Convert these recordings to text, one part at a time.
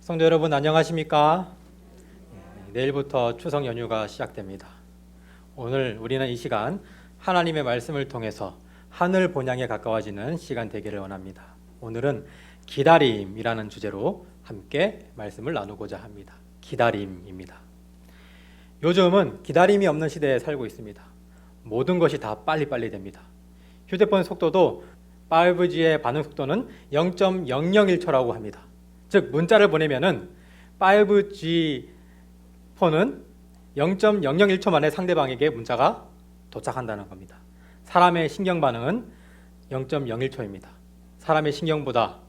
성도 여러분 안녕하십니까? 내일부터 추석 연휴가 시작됩니다. 오늘 우리는 이 시간 하나님의 말씀을 통해서 하늘 본향에 가까워지는 시간 되기를 원합니다. 오늘은 기다림이라는 주제로 함께 말씀을 나누고자 합니다. 기다림입니다. 요즘은 기다림이 없는 시대에 살고 있습니다. 모든 것이 다 빨리빨리 됩니다. 휴대폰 속도도 5G의 반응 속도는 0.001초라고 합니다. 즉 문자를 보내면은 5G 폰은 0.001초 만에 상대방에게 문자가 도착한다는 겁니다. 사람의 신경 반응은 0.01초입니다. 사람의 신경보다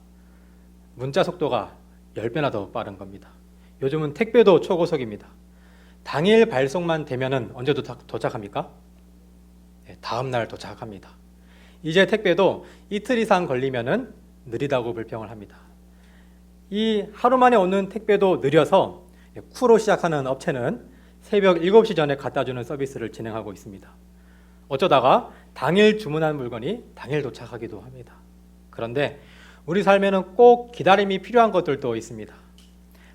문자 속도가 10배나 더 빠른 겁니다. 요즘은 택배도 초고속입니다. 당일 발송만 되면은 언제 도착합니까? 네, 다음 날 도착합니다. 이제 택배도 이틀 이상 걸리면은 느리다고 불평을 합니다. 이 하루 만에 오는 택배도 느려서 쿠로 시작하는 업체는 새벽 7시 전에 갖다 주는 서비스를 진행하고 있습니다. 어쩌다가 당일 주문한 물건이 당일 도착하기도 합니다. 그런데 우리 삶에는 꼭 기다림이 필요한 것들도 있습니다.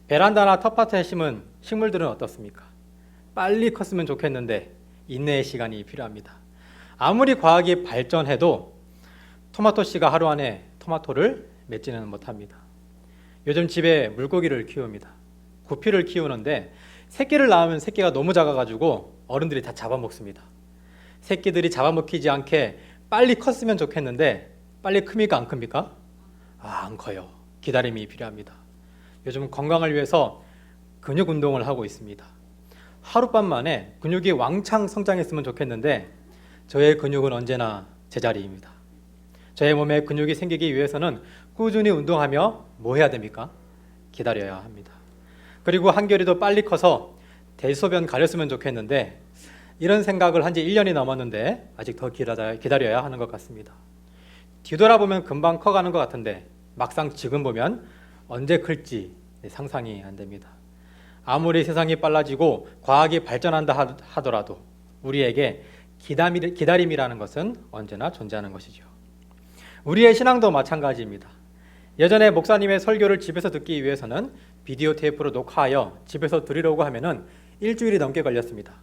베란다나 텃밭에 심은 식물들은 어떻습니까? 빨리 컸으면 좋겠는데 인내의 시간이 필요합니다. 아무리 과학이 발전해도 토마토 씨가 하루 안에 토마토를 맺지는 못합니다. 요즘 집에 물고기를 키웁니다. 구피를 키우는데 새끼를 낳으면 새끼가 너무 작아가지고 어른들이 다 잡아먹습니다. 새끼들이 잡아먹히지 않게 빨리 컸으면 좋겠는데 빨리 큽니까 안 큽니까? 안 커요. 기다림이 필요합니다. 요즘 건강을 위해서 근육 운동을 하고 있습니다. 하룻밤 만에 근육이 왕창 성장했으면 좋겠는데 저의 근육은 언제나 제자리입니다. 저의 몸에 근육이 생기기 위해서는 꾸준히 운동하며 뭐 해야 됩니까? 기다려야 합니다. 그리고 한결이도 빨리 커서 대소변 가렸으면 좋겠는데 이런 생각을 한 지 1년이 넘었는데 아직 더 기다려야 하는 것 같습니다. 뒤돌아보면 금방 커가는 것 같은데 막상 지금 보면 언제 클지 상상이 안 됩니다. 아무리 세상이 빨라지고 과학이 발전한다 하더라도 우리에게 기다림이라는 것은 언제나 존재하는 것이죠. 우리의 신앙도 마찬가지입니다. 예전에 목사님의 설교를 집에서 듣기 위해서는 비디오 테이프로 녹화하여 집에서 들으려고 하면은 일주일이 넘게 걸렸습니다.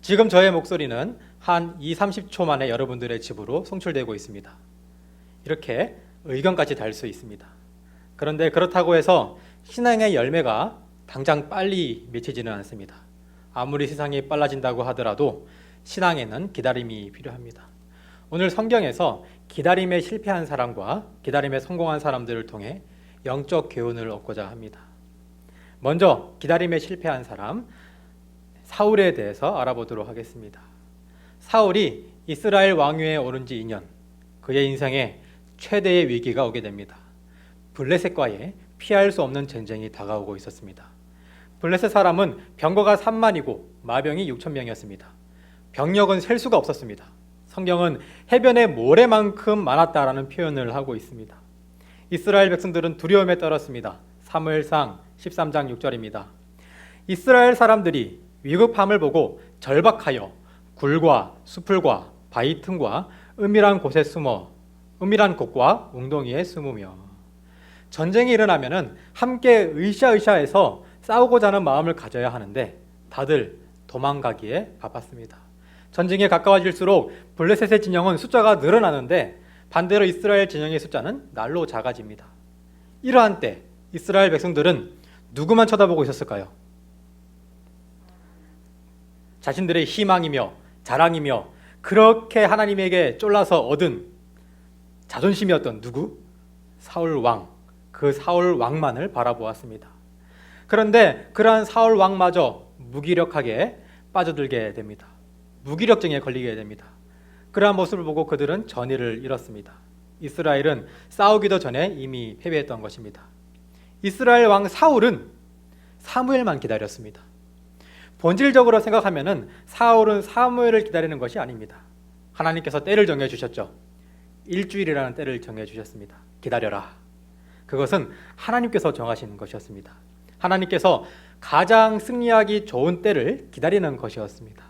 지금 저의 목소리는 한 20-30초 만에 여러분들의 집으로 송출되고 있습니다. 이렇게 의견까지 달 수 있습니다. 그런데 그렇다고 해서 신앙의 열매가 당장 빨리 맺히지는 않습니다. 아무리 세상이 빨라진다고 하더라도 신앙에는 기다림이 필요합니다. 오늘 성경에서 기다림에 실패한 사람과 기다림에 성공한 사람들을 통해 영적 교훈을 얻고자 합니다. 먼저 기다림에 실패한 사람 사울에 대해서 알아보도록 하겠습니다. 사울이 이스라엘 왕위에 오른 지 2년, 그의 인생에 최대의 위기가 오게 됩니다. 블레셋과의 피할 수 없는 전쟁이 다가오고 있었습니다. 블레셋 사람은 병거가 3만이고 마병이 6,000명이었습니다. 병력은 셀 수가 없었습니다. 성경은 해변의 모래만큼 많았다라는 표현을 하고 있습니다. 이스라엘 백성들은 두려움에 떨었습니다. 사무엘상 13장 6절입니다. 이스라엘 사람들이 위급함을 보고 절박하여 굴과 수풀과 바위 틈과 은밀한 곳과 웅덩이에 숨으며 전쟁이 일어나면은 함께 으쌰으쌰해서 싸우고자 하는 마음을 가져야 하는데 다들 도망가기에 바빴습니다. 전쟁에 가까워질수록 블레셋의 진영은 숫자가 늘어나는데 반대로 이스라엘 진영의 숫자는 날로 작아집니다. 이러한 때 이스라엘 백성들은 누구만 쳐다보고 있었을까요? 자신들의 희망이며 자랑이며 그렇게 하나님에게 쫄라서 얻은 자존심이었던 누구? 사울 왕. 그 사울 왕만을 바라보았습니다. 그런데 그러한 사울 왕마저 무기력하게 빠져들게 됩니다. 무기력증에 걸리게 됩니다. 그러한 모습을 보고 그들은 전의를 잃었습니다. 이스라엘은 싸우기도 전에 이미 패배했던 것입니다. 이스라엘 왕 사울은 사무엘만 기다렸습니다. 본질적으로 생각하면은 사울은 사무엘을 기다리는 것이 아닙니다. 하나님께서 때를 정해 주셨죠. 일주일이라는 때를 정해 주셨습니다. 기다려라. 그것은 하나님께서 정하신 것이었습니다. 하나님께서 가장 승리하기 좋은 때를 기다리는 것이었습니다.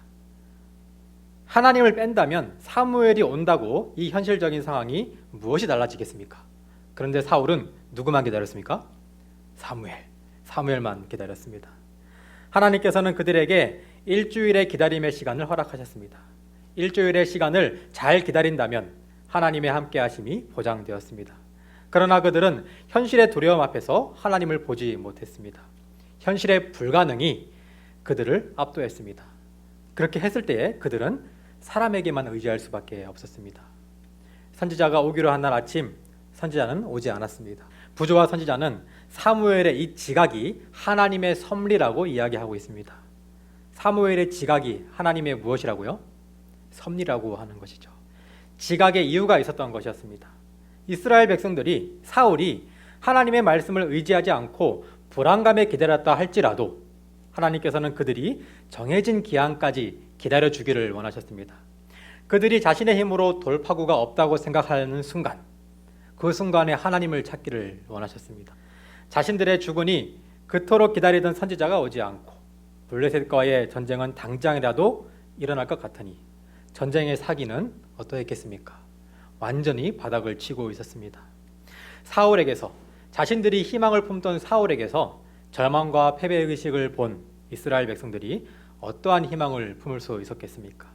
하나님을 뺀다면 사무엘이 온다고 이 현실적인 상황이 무엇이 달라지겠습니까? 그런데 사울은 누구만 기다렸습니까? 사무엘만 기다렸습니다. 하나님께서는 그들에게 일주일의 기다림의 시간을 허락하셨습니다. 일주일의 시간을 잘 기다린다면 하나님의 함께 하심이 보장되었습니다. 그러나 그들은 현실의 두려움 앞에서 하나님을 보지 못했습니다. 현실의 불가능이 그들을 압도했습니다. 그렇게 했을 때에 그들은 사람에게만 의지할 수밖에 없었습니다. 선지자가 오기로 한 날 아침, 선지자는 오지 않았습니다. 부조와 선지자는 사무엘의 이 지각이 하나님의 섭리라고 이야기하고 있습니다. 사무엘의 지각이 하나님의 무엇이라고요? 섭리라고 하는 것이죠. 지각의 이유가 있었던 것이었습니다. 이스라엘 백성들이, 사울이 하나님의 말씀을 의지하지 않고 불안감에 기다렸다 할지라도 하나님께서는 그들이 정해진 기한까지 기다려주기를 원하셨습니다. 그들이 자신의 힘으로 돌파구가 없다고 생각하는 순간, 그 순간에 하나님을 찾기를 원하셨습니다. 자신들의 주군이 그토록 기다리던 선지자가 오지 않고 블레셋과의 전쟁은 당장이라도 일어날 것 같으니 전쟁의 사기는 어떠했겠습니까? 완전히 바닥을 치고 있었습니다. 사울에게서, 자신들이 희망을 품던 사울에게서 절망과 패배의식을 본 이스라엘 백성들이 어떠한 희망을 품을 수 있었겠습니까?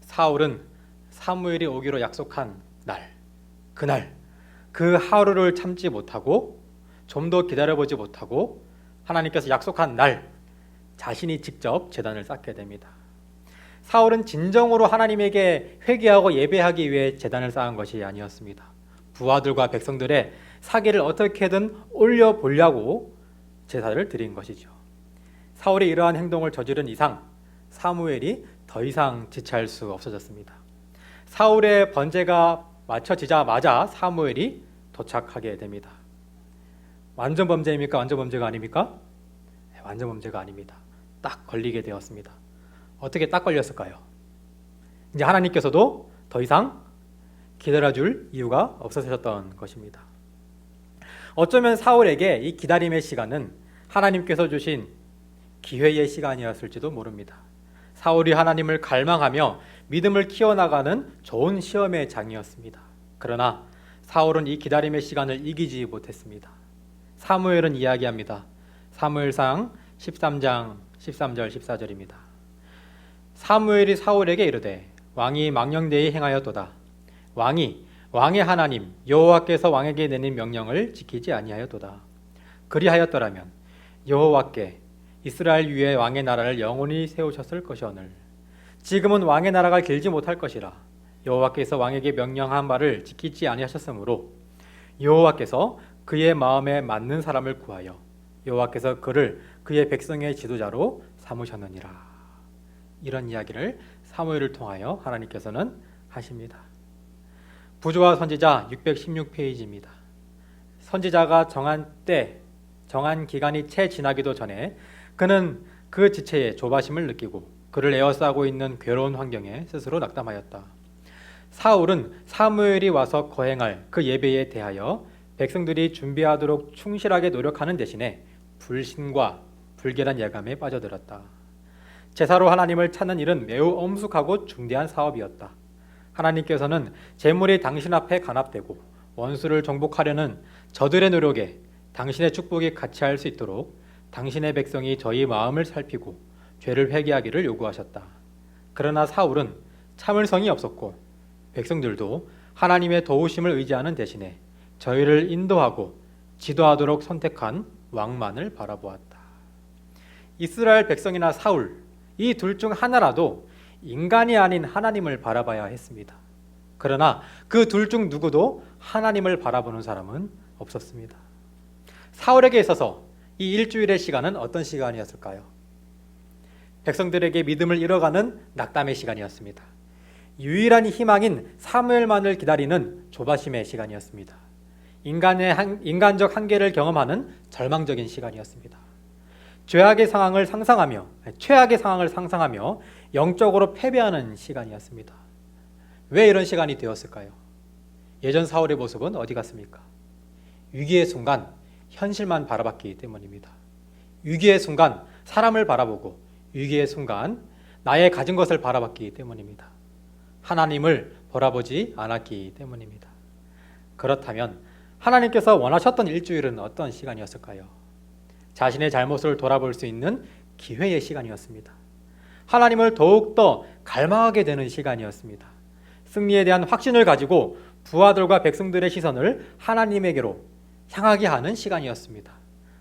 사울은 사무엘이 오기로 약속한 날, 그날 그 하루를 참지 못하고 좀 더 기다려보지 못하고 하나님께서 약속한 날 자신이 직접 제단을 쌓게 됩니다. 사울은 진정으로 하나님에게 회개하고 예배하기 위해 제단을 쌓은 것이 아니었습니다. 부하들과 백성들의 사기를 어떻게든 올려보려고 제사를 드린 것이죠. 사울이 이러한 행동을 저지른 이상 사무엘이 더 이상 지체할 수 없어졌습니다. 사울의 번제가 마쳐지자마자 사무엘이 도착하게 됩니다. 완전 범죄입니까? 완전 범죄가 아닙니까? 완전 범죄가 아닙니다. 딱 걸리게 되었습니다. 어떻게 딱 걸렸을까요? 이제 하나님께서도 더 이상 기다려줄 이유가 없어졌던 것입니다. 어쩌면 사울에게 이 기다림의 시간은 하나님께서 주신 기회의 시간이었을지도 모릅니다. 사울이 하나님을 갈망하며 믿음을 키워나가는 좋은 시험의 장이었습니다. 그러나 사울은 이 기다림의 시간을 이기지 못했습니다. 사무엘은 이야기합니다. 사무엘상 13장 13절 14절입니다. 사무엘이 사울에게 이르되 왕이 망령되이 행하였도다. 왕의 하나님 여호와께서 왕에게 내린 명령을 지키지 아니하였도다. 그리하였더라면 여호와께 이스라엘 위에 왕의 나라를 영원히 세우셨을 것이오늘 지금은 왕의 나라가 길지 못할 것이라. 여호와께서 왕에게 명령한 바를 지키지 아니하셨으므로 여호와께서 그의 마음에 맞는 사람을 구하여 여호와께서 그를 그의 백성의 지도자로 삼으셨느니라. 이런 이야기를 사무엘을 통하여 하나님께서는 하십니다. 부조와 선지자 616페이지입니다. 선지자가 정한 때, 정한 기간이 채 지나기도 전에 그는 그 지체의 조바심을 느끼고 그를 에워싸고 있는 괴로운 환경에 스스로 낙담하였다. 사울은 사무엘이 와서 거행할 그 예배에 대하여 백성들이 준비하도록 충실하게 노력하는 대신에 불신과 불결한 예감에 빠져들었다. 제사로 하나님을 찾는 일은 매우 엄숙하고 중대한 사업이었다. 하나님께서는 재물이 당신 앞에 간합되고 원수를 정복하려는 저들의 노력에 당신의 축복이 같이할 수 있도록 당신의 백성이 저희 마음을 살피고 죄를 회개하기를 요구하셨다. 그러나 사울은 참을성이 없었고 백성들도 하나님의 도우심을 의지하는 대신에 저희를 인도하고 지도하도록 선택한 왕만을 바라보았다. 이스라엘 백성이나 사울, 이 둘 중 하나라도 인간이 아닌 하나님을 바라봐야 했습니다. 그러나 그 둘 중 누구도 하나님을 바라보는 사람은 없었습니다. 사울에게 있어서 이 일주일의 시간은 어떤 시간이었을까요? 백성들에게 믿음을 잃어가는 낙담의 시간이었습니다. 유일한 희망인 사무엘만을 기다리는 조바심의 시간이었습니다. 인간적 한계를 경험하는 절망적인 시간이었습니다. 최악의 상황을 상상하며 영적으로 패배하는 시간이었습니다. 왜 이런 시간이 되었을까요? 예전 사울의 모습은 어디 갔습니까? 위기의 순간 현실만 바라봤기 때문입니다. 위기의 순간 사람을 바라보고 위기의 순간 나의 가진 것을 바라봤기 때문입니다. 하나님을 바라보지 않았기 때문입니다. 그렇다면 하나님께서 원하셨던 일주일은 어떤 시간이었을까요? 자신의 잘못을 돌아볼 수 있는 기회의 시간이었습니다. 하나님을 더욱더 갈망하게 되는 시간이었습니다. 승리에 대한 확신을 가지고 부하들과 백성들의 시선을 하나님에게로 향하게 하는 시간이었습니다.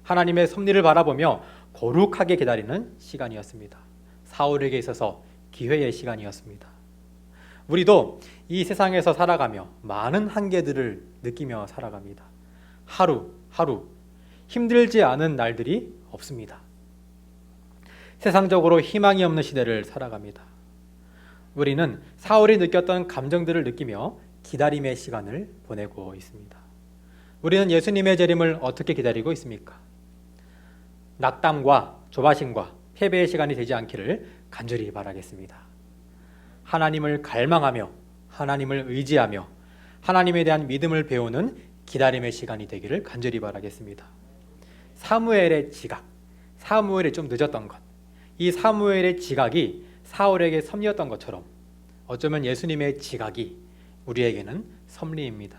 하나님의 섭리를 바라보며 거룩하게 기다리는 시간이었습니다. 사울에게 있어서 기회의 시간이었습니다. 우리도 이 세상에서 살아가며 많은 한계들을 느끼며 살아갑니다. 하루하루 힘들지 않은 날들이 없습니다. 세상적으로 희망이 없는 시대를 살아갑니다. 우리는 사울이 느꼈던 감정들을 느끼며 기다림의 시간을 보내고 있습니다. 우리는 예수님의 재림을 어떻게 기다리고 있습니까? 낙담과 조바심과 패배의 시간이 되지 않기를 간절히 바라겠습니다. 하나님을 갈망하며 하나님을 의지하며 하나님에 대한 믿음을 배우는 기다림의 시간이 되기를 간절히 바라겠습니다. 사무엘의 지각, 사무엘이 좀 늦었던 것, 이 사무엘의 지각이 사울에게 섭리였던 것처럼 어쩌면 예수님의 지각이 우리에게는 섭리입니다.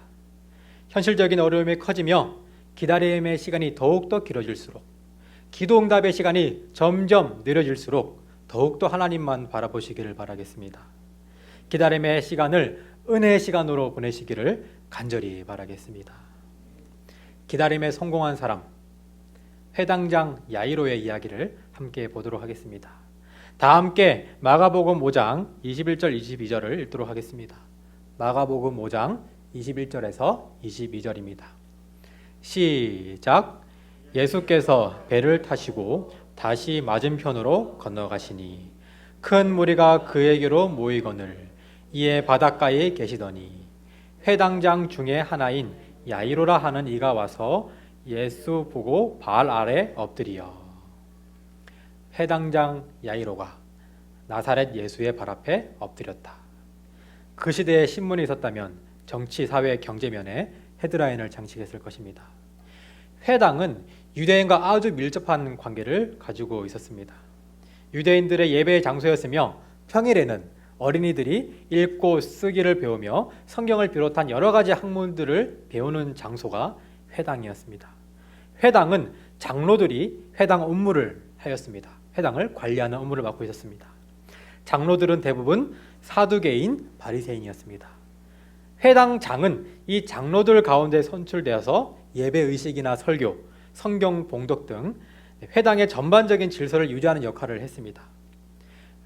현실적인 어려움이 커지며 기다림의 시간이 더욱더 길어질수록, 기도응답의 시간이 점점 느려질수록 더욱더 하나님만 바라보시기를 바라겠습니다. 기다림의 시간을 은혜의 시간으로 보내시기를 간절히 바라겠습니다. 기다림에 성공한 사람, 회당장 야이로의 이야기를 함께 보도록 하겠습니다. 다 함께 마가복음 5장 21절 22절을 읽도록 하겠습니다. 마가복음 5장 21절에서 22절입니다. 시작. 예수께서 배를 타시고 다시 맞은편으로 건너가시니 큰 무리가 그에게로 모이거늘 이에 바닷가에 계시더니 회당장 중에 하나인 야이로라 하는 이가 와서 예수 보고 발 아래 엎드리어. 회당장 야이로가 나사렛 예수의 발 앞에 엎드렸다. 그 시대에 신문이 있었다면 정치, 사회, 경제면에 헤드라인을 장식했을 것입니다. 회당은 유대인과 아주 밀접한 관계를 가지고 있었습니다. 유대인들의 예배의 장소였으며 평일에는 어린이들이 읽고 쓰기를 배우며 성경을 비롯한 여러 가지 학문들을 배우는 장소가 회당이었습니다. 회당은 장로들이 회당 업무를 하였습니다. 회당을 관리하는 업무를 맡고 있었습니다. 장로들은 대부분 사두개인 바리새인이었습니다. 회당장은 이 장로들 가운데 선출되어서 예배의식이나 설교, 성경 봉독 등 회당의 전반적인 질서를 유지하는 역할을 했습니다.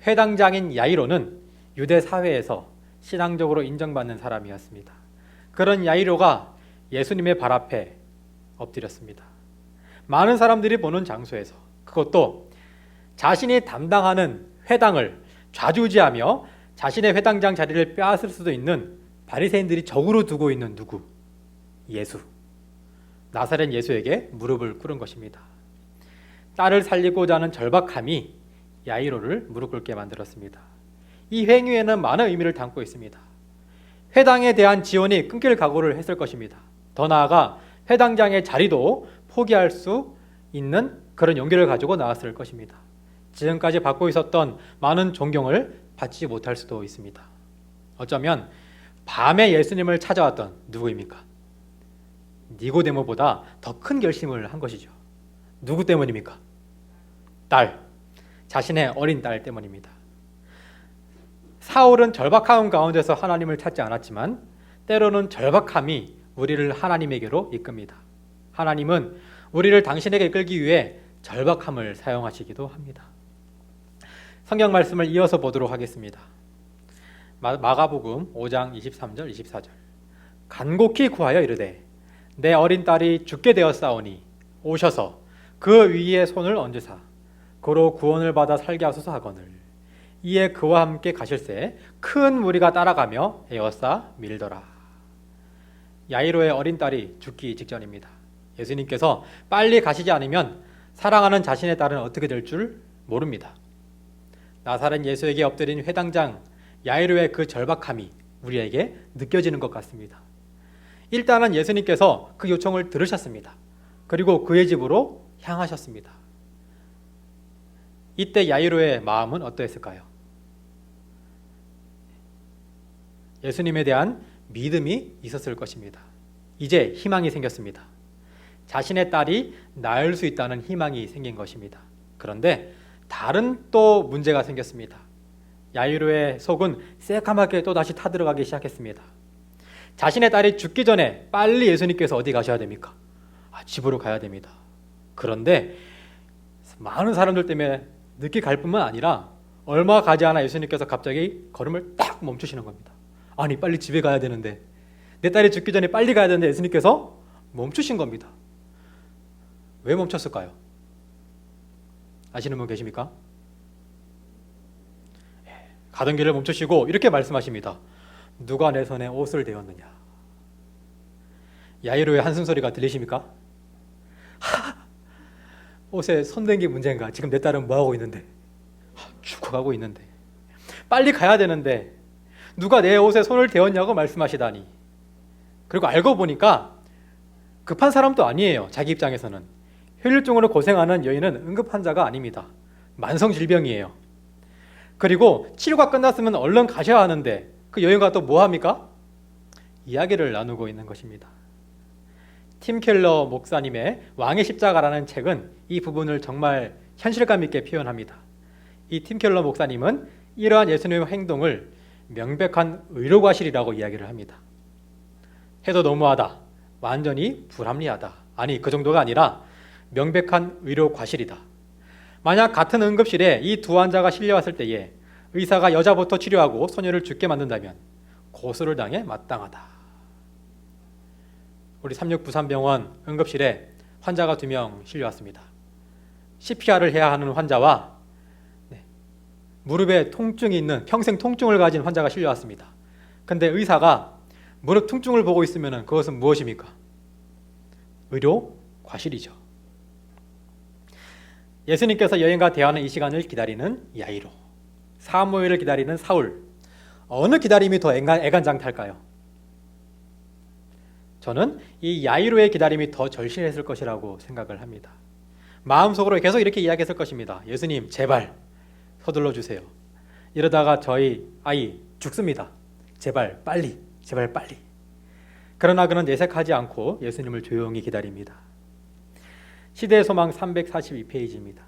회당장인 야이로는 유대 사회에서 신앙적으로 인정받는 사람이었습니다. 그런 야이로가 예수님의 발 앞에 엎드렸습니다. 많은 사람들이 보는 장소에서, 그것도 자신이 담당하는 회당을 좌지우지하며 자신의 회당장 자리를 빼앗을 수도 있는 바리새인들이 적으로 두고 있는 누구? 예수. 나사렛 예수에게 무릎을 꿇은 것입니다. 딸을 살리고자 하는 절박함이 야이로를 무릎 꿇게 만들었습니다. 이 행위에는 많은 의미를 담고 있습니다. 회당에 대한 지원이 끊길 각오를 했을 것입니다. 더 나아가 회당장의 자리도 포기할 수 있는 그런 용기를 가지고 나왔을 것입니다. 지금까지 받고 있었던 많은 존경을 받지 못할 수도 있습니다. 어쩌면 밤에 예수님을 찾아왔던 누구입니까? 니고데모보다 더 큰 결심을 한 것이죠. 누구 때문입니까? 딸, 자신의 어린 딸 때문입니다. 사울은 절박함 가운데서 하나님을 찾지 않았지만 때로는 절박함이 우리를 하나님에게로 이끕니다. 하나님은 우리를 당신에게 이끌기 위해 절박함을 사용하시기도 합니다. 성경 말씀을 이어서 보도록 하겠습니다. 마가복음 5장 23절 24절. 간곡히 구하여 이르되 내 어린 딸이 죽게 되었사오니 오셔서 그 위에 손을 얹으사 그로 구원을 받아 살게 하소서 하거늘 이에 그와 함께 가실새 큰 무리가 따라가며 에워싸 밀더라. 야이로의 어린 딸이 죽기 직전입니다. 예수님께서 빨리 가시지 않으면 사랑하는 자신의 딸은 어떻게 될 줄 모릅니다. 나사렛 예수에게 엎드린 회당장 야이로의 그 절박함이 우리에게 느껴지는 것 같습니다. 일단은 예수님께서 그 요청을 들으셨습니다. 그리고 그의 집으로 향하셨습니다. 이때 야이로의 마음은 어떠했을까요? 예수님에 대한 믿음이 있었을 것입니다. 이제 희망이 생겼습니다. 자신의 딸이 낳을 수 있다는 희망이 생긴 것입니다. 그런데 다른 또 문제가 생겼습니다. 야이로의 속은 새까맣게 또다시 타들어가기 시작했습니다. 자신의 딸이 죽기 전에 빨리 예수님께서 어디 가셔야 됩니까? 집으로 가야 됩니다. 그런데 많은 사람들 때문에 늦게 갈 뿐만 아니라 얼마 가지 않아 예수님께서 갑자기 걸음을 딱 멈추시는 겁니다. 아니 빨리 집에 가야 되는데, 내 딸이 죽기 전에 빨리 가야 되는데 예수님께서 멈추신 겁니다. 왜 멈췄을까요? 아시는 분 계십니까? 가던 길을 멈추시고 이렇게 말씀하십니다. 누가 내 손에 옷을 대었느냐? 야이로의 한숨소리가 들리십니까? 옷에 손댄 게 문제인가? 지금 내 딸은 뭐하고 있는데? 죽어가고 있는데, 빨리 가야 되는데 누가 내 옷에 손을 대었냐고 말씀하시다니. 그리고 알고 보니까 급한 사람도 아니에요. 자기 입장에서는 혈류증으로 고생하는 여인은 응급환자가 아닙니다. 만성질병이에요. 그리고 치료가 끝났으면 얼른 가셔야 하는데 그 여인과 또 뭐합니까? 이야기를 나누고 있는 것입니다. 팀 켈러 목사님의 왕의 십자가라는 책은 이 부분을 정말 현실감 있게 표현합니다. 이 팀 켈러 목사님은 이러한 예수님의 행동을 명백한 의료과실이라고 이야기를 합니다. 해도 너무하다, 완전히 불합리하다, 아니 그 정도가 아니라 명백한 의료과실이다. 만약 같은 응급실에 이 두 환자가 실려왔을 때에 의사가 여자부터 치료하고 소녀를 죽게 만든다면 고소를 당해 마땅하다. 우리 36부산병원 응급실에 환자가 2명 실려왔습니다. CPR을 해야 하는 환자와 무릎에 통증이 있는, 평생 통증을 가진 환자가 실려왔습니다. 근데 의사가 무릎 통증을 보고 있으면 그것은 무엇입니까? 의료 과실이죠. 예수님께서 여인과 대화하는 이 시간을 기다리는 야이로, 사무엘을 기다리는 사울, 어느 기다림이 더 애간장탈까요? 저는 이 야이로의 기다림이 더 절실했을 것이라고 생각을 합니다. 마음속으로 계속 이렇게 이야기했을 것입니다. 예수님 제발 서둘러 주세요. 이러다가 저희 아이 죽습니다. 제발 빨리, 제발 빨리. 그러나 그는 내색하지 않고 예수님을 조용히 기다립니다. 시대의 소망 342페이지입니다.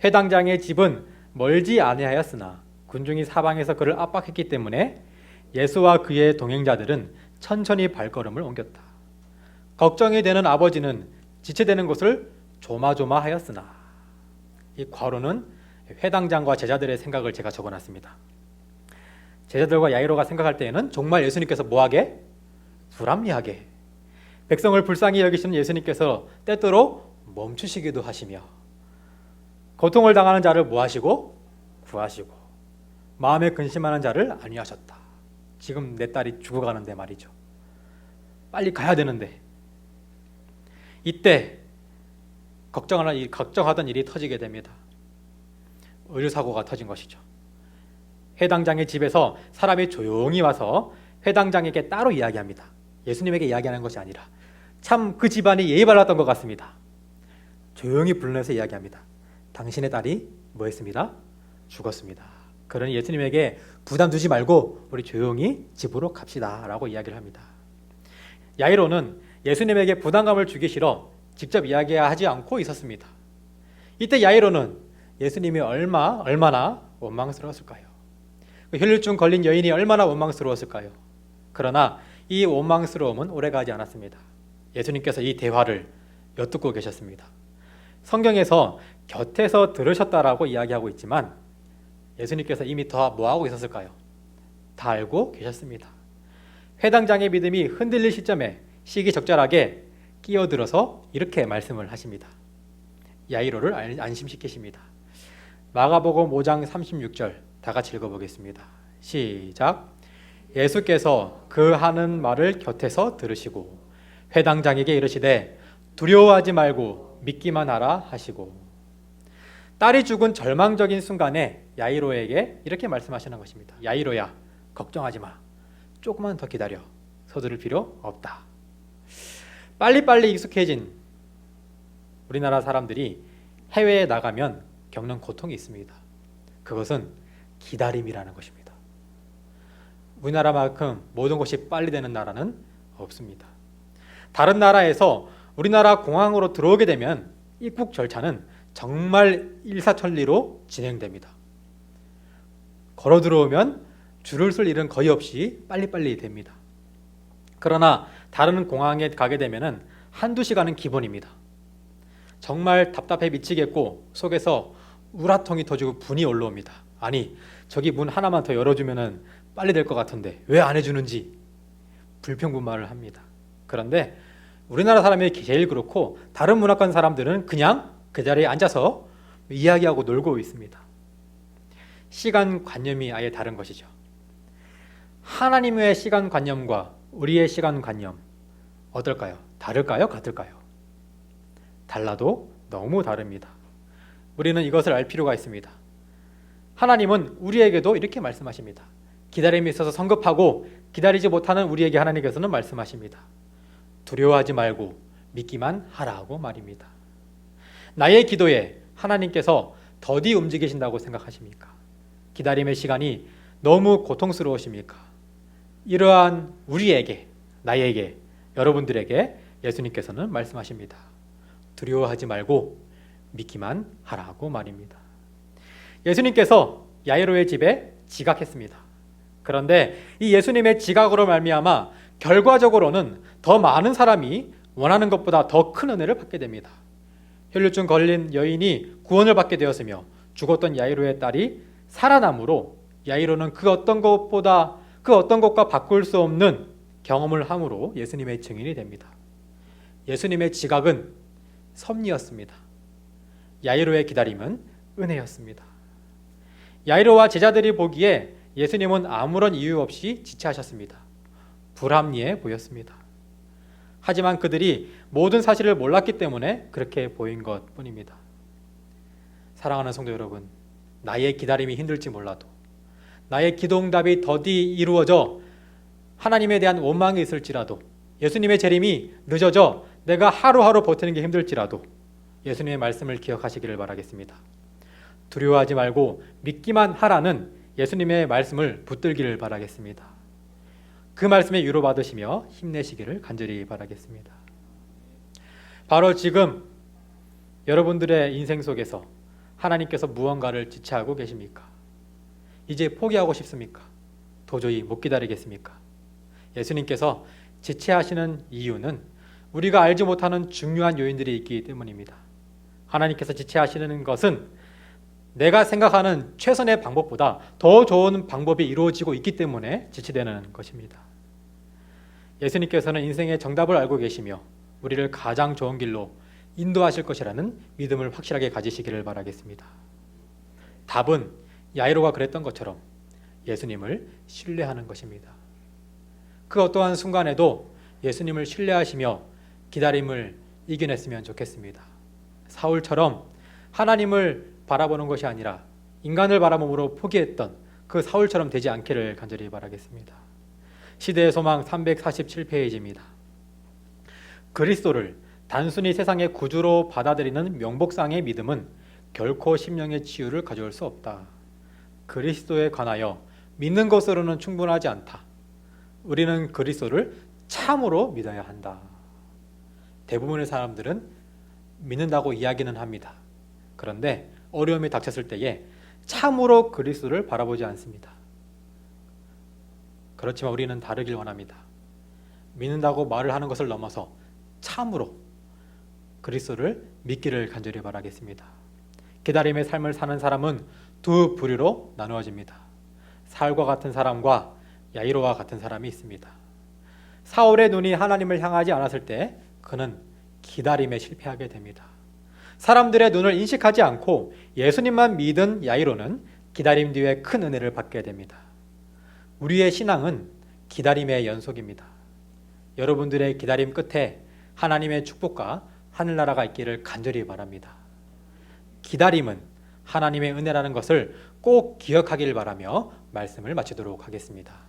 회당장의 집은 멀지 아니하였으나 군중이 사방에서 그를 압박했기 때문에 예수와 그의 동행자들은 천천히 발걸음을 옮겼다. 걱정이 되는 아버지는 지체되는 것을 조마조마하였으나, 이 괄호는 회당장과 제자들의 생각을 제가 적어놨습니다. 제자들과 야이로가 생각할 때에는 정말 예수님께서 뭐하게? 불합리하게. 백성을 불쌍히 여기시는 예수님께서 때때로 멈추시기도 하시며, 고통을 당하는 자를 뭐하시고? 구하시고, 마음에 근심하는 자를 안위하셨다. 지금 내 딸이 죽어가는데 말이죠. 빨리 가야 되는데. 이때 걱정하던 일이 터지게 됩니다. 의료사고가 터진 것이죠. 회당장의 집에서 사람이 조용히 와서 회당장에게 따로 이야기합니다. 예수님에게 이야기하는 것이 아니라 참 그 집안이 예의 발랐던 것 같습니다. 조용히 불러내서 이야기합니다. 당신의 딸이 뭐 했습니다? 죽었습니다. 그러니 예수님에게 부담 두지 말고 우리 조용히 집으로 갑시다 라고 이야기를 합니다. 야이로는 예수님에게 부담감을 주기 싫어 직접 이야기하지 않고 있었습니다. 이때 야이로는 예수님이 얼마나 원망스러웠을까요? 혈류증 걸린 여인이 얼마나 원망스러웠을까요? 그러나 이 원망스러움은 오래가지 않았습니다. 예수님께서 이 대화를 엿듣고 계셨습니다. 성경에서 곁에서 들으셨다라고 이야기하고 있지만 예수님께서 이미 더 뭐하고 있었을까요? 다 알고 계셨습니다. 회당장의 믿음이 흔들릴 시점에 시기적절하게 끼어들어서 이렇게 말씀을 하십니다. 야이로를 안심시키십니다. 마가복음 5장 36절 다 같이 읽어보겠습니다. 시작. 예수께서 그 하는 말을 곁에서 들으시고 회당장에게 이르시되 두려워하지 말고 믿기만 하라 하시고, 딸이 죽은 절망적인 순간에 야이로에게 이렇게 말씀하시는 것입니다. 야이로야, 걱정하지 마. 조금만 더 기다려. 서두를 필요 없다. 빨리빨리 익숙해진 우리나라 사람들이 해외에 나가면 겪는 고통이 있습니다. 그것은 기다림이라는 것입니다. 우리나라만큼 모든 것이 빨리 되는 나라는 없습니다. 다른 나라에서 우리나라 공항으로 들어오게 되면 입국 절차는 정말 일사천리로 진행됩니다. 걸어 들어오면 줄을 쓸 일은 거의 없이 빨리빨리 됩니다. 그러나 다른 공항에 가게 되면 한두 시간은 기본입니다. 정말 답답해 미치겠고 속에서 우라통이 터지고 분이 올라옵니다. 아니, 저기 문 하나만 더 열어주면 빨리 될 것 같은데 왜 안 해주는지 불평불만을 합니다. 그런데 우리나라 사람이 제일 그렇고 다른 문화권 사람들은 그냥 그 자리에 앉아서 이야기하고 놀고 있습니다. 시간관념이 아예 다른 것이죠. 하나님의 시간관념과 우리의 시간관념 어떨까요? 다를까요? 같을까요? 달라도 너무 다릅니다. 우리는 이것을 알 필요가 있습니다. 하나님은 우리에게도 이렇게 말씀하십니다. 기다림이 있어서 성급하고 기다리지 못하는 우리에게 하나님께서는 말씀하십니다. 두려워하지 말고 믿기만 하라고 말입니다. 나의 기도에 하나님께서 더디 움직이신다고 생각하십니까? 기다림의 시간이 너무 고통스러우십니까? 이러한 우리에게, 나에게, 여러분들에게 예수님께서는 말씀하십니다. 두려워하지 말고 믿기만 하라고 말입니다. 예수님께서 야이로의 집에 지각했습니다. 그런데 이 예수님의 지각으로 말미암아 결과적으로는 더 많은 사람이 원하는 것보다 더 큰 은혜를 받게 됩니다. 혈류증 걸린 여인이 구원을 받게 되었으며 죽었던 야이로의 딸이 살아남으로 야이로는 그 어떤 것과 바꿀 수 없는 경험을 함으로 예수님의 증인이 됩니다. 예수님의 지각은 섭리였습니다. 야이로의 기다림은 은혜였습니다. 야이로와 제자들이 보기에 예수님은 아무런 이유 없이 지체하셨습니다. 불합리해 보였습니다. 하지만 그들이 모든 사실을 몰랐기 때문에 그렇게 보인 것뿐입니다. 사랑하는 성도 여러분, 나의 기다림이 힘들지 몰라도 나의 기도응답이 더디 이루어져 하나님에 대한 원망이 있을지라도 예수님의 재림이 늦어져 내가 하루하루 버티는 게 힘들지라도 예수님의 말씀을 기억하시기를 바라겠습니다. 두려워하지 말고 믿기만 하라는 예수님의 말씀을 붙들기를 바라겠습니다. 그 말씀에 위로받으시며 힘내시기를 간절히 바라겠습니다. 바로 지금 여러분들의 인생 속에서 하나님께서 무언가를 지체하고 계십니까? 이제 포기하고 싶습니까? 도저히 못 기다리겠습니까? 예수님께서 지체하시는 이유는 우리가 알지 못하는 중요한 요인들이 있기 때문입니다. 하나님께서 지체하시는 것은 내가 생각하는 최선의 방법보다 더 좋은 방법이 이루어지고 있기 때문에 지체되는 것입니다. 예수님께서는 인생의 정답을 알고 계시며 우리를 가장 좋은 길로 인도하실 것이라는 믿음을 확실하게 가지시기를 바라겠습니다. 답은 야이로가 그랬던 것처럼 예수님을 신뢰하는 것입니다. 그 어떠한 순간에도 예수님을 신뢰하시며 기다림을 이겨냈으면 좋겠습니다. 사울처럼 하나님을 바라보는 것이 아니라 인간을 바라봄으로 포기했던 그 사울처럼 되지 않기를 간절히 바라겠습니다. 시대의 소망 347페이지입니다. 그리스도를 단순히 세상의 구주로 받아들이는 명복상의 믿음은 결코 심령의 치유를 가져올 수 없다. 그리스도에 관하여 믿는 것으로는 충분하지 않다. 우리는 그리스도를 참으로 믿어야 한다. 대부분의 사람들은 믿는다고 이야기는 합니다. 그런데 어려움이 닥쳤을 때에 참으로 그리스도를 바라보지 않습니다. 그렇지만 우리는 다르길 원합니다. 믿는다고 말을 하는 것을 넘어서 참으로 그리스도를 믿기를 간절히 바라겠습니다. 기다림의 삶을 사는 사람은 두 부류로 나누어집니다. 사울과 같은 사람과 야이로와 같은 사람이 있습니다. 사울의 눈이 하나님을 향하지 않았을 때 그는 기다림에 실패하게 됩니다. 사람들의 눈을 인식하지 않고 예수님만 믿은 야이로는 기다림 뒤에 큰 은혜를 받게 됩니다. 우리의 신앙은 기다림의 연속입니다. 여러분들의 기다림 끝에 하나님의 축복과 하늘나라가 있기를 간절히 바랍니다. 기다림은 하나님의 은혜라는 것을 꼭 기억하길 바라며 말씀을 마치도록 하겠습니다.